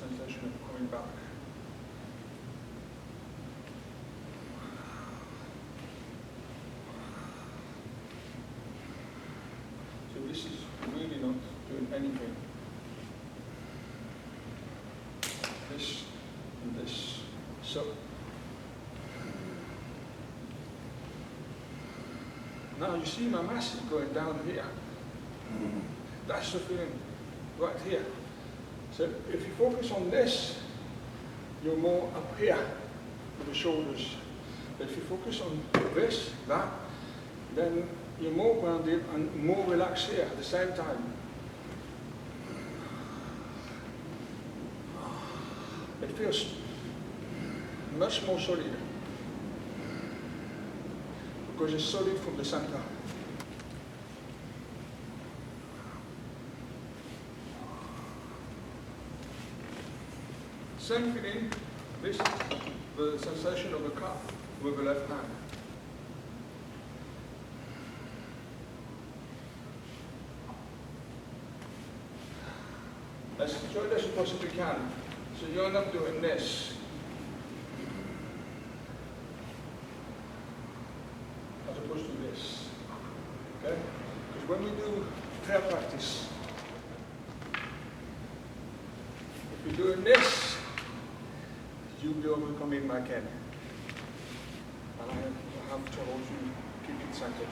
sensation of coming back. So this is really not doing anything. This and this. So now you see my mass is going down here. That's the feeling right here. So if you focus on this, you're more up here with the shoulders. But if you focus on this, that, then you're more grounded and more relaxed here at the same time. It feels much more solid because it's solid from the center. Same feeling, this is the sensation of the cup with the left hand. As joint as you possibly can. So you're not doing this. As opposed to this. Okay? Because when we do prayer practice, if you're doing this, you'll be overcoming my Ken. And I have to also keep it centered.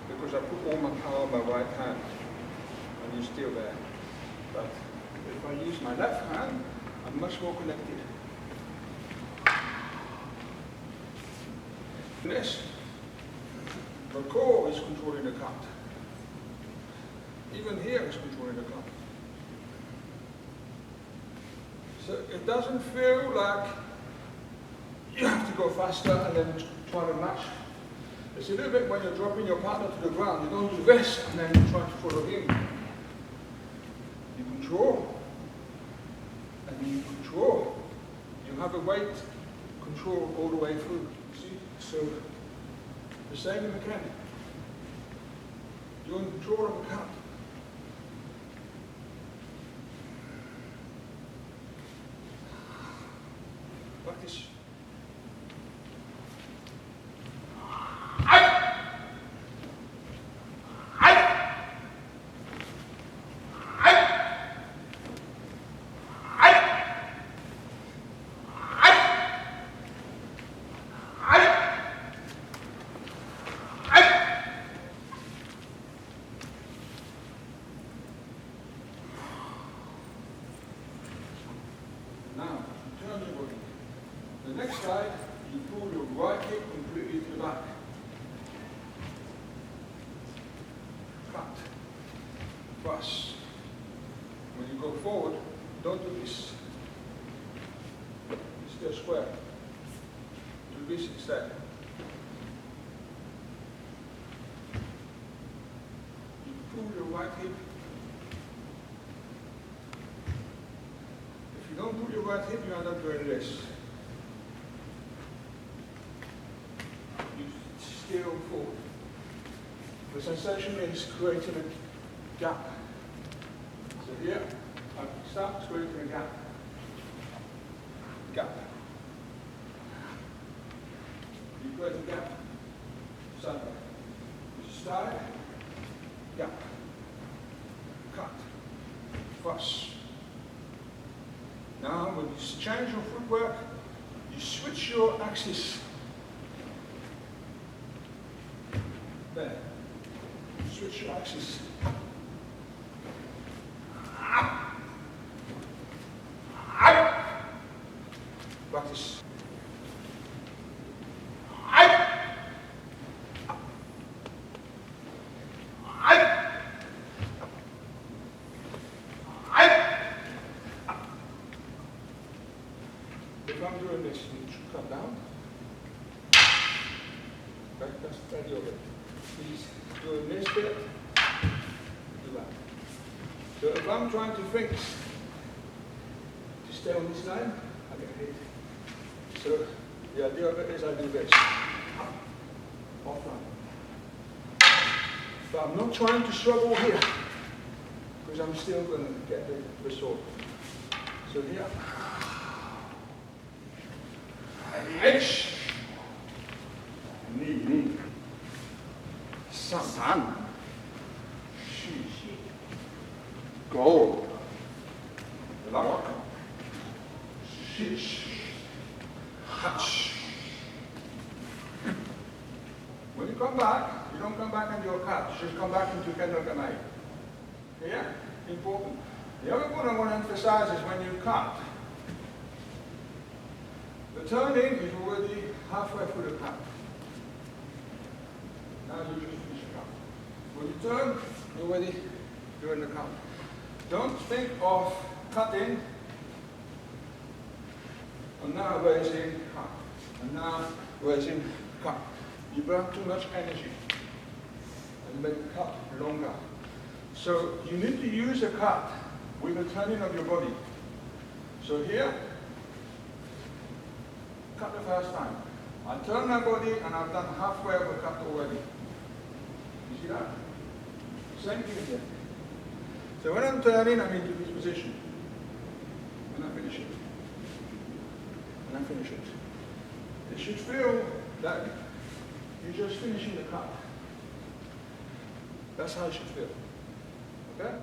Because I put all my power on my right hand. And you're still there. But if I use my left hand, I'm much more connected. This, the core is controlling the count. Even here is controlling the count. So it doesn't feel like you have to go faster and then try to match. It's a little bit when you're dropping your partner to the ground, you don't do this and then you try to follow him. You control. And you control. You have a weight control all the way through. See? So the same in the Ken. You're in control of the count. Practice. Now, turn your body. The next side, you pull your right hip completely to the back. Cut. Press. When you go forward, don't do this. Stay square. Do this instead. You pull your right hip. If you don't pull your right hip, you end up doing this. Still forward. The sensation is creating a gap. So here, I start creating a gap. Gap. You create a gap. Center. You start. Gap. Cut. Fuss. Now, when you change your footwork, you switch your axis. There. Switch your axis. Practice. If I'm doing this, you should come down. That's steady over. He's doing this bit, do that. So if I'm trying to think to stay on this line, I get hit. So the idea of it is I do this. Offline. But I'm not trying to struggle here, because I'm still going to get the sword. So So here. H. Knee. San. Shi. Go. Lock. Shish. Hutch. When you come back, you don't come back into your cut. You just come back into Hendon Central. Yeah? Important. The other point I want to emphasize is when you cut, the turning is already halfway through the cut. Now you just finish the cut. When you turn, you're already doing the cut. Don't think of cutting and now raising, cut. And now raising, cut. You burn too much energy and make the cut longer. So you need to use a cut with the turning of your body. So here, cut the first time. I turn my body and I've done halfway of a cut already. You see that? Same thing here. So when I'm turning, I'm into this position. And I finish it. And I finish it. It should feel that you're just finishing the cut. That's how it should feel. Okay?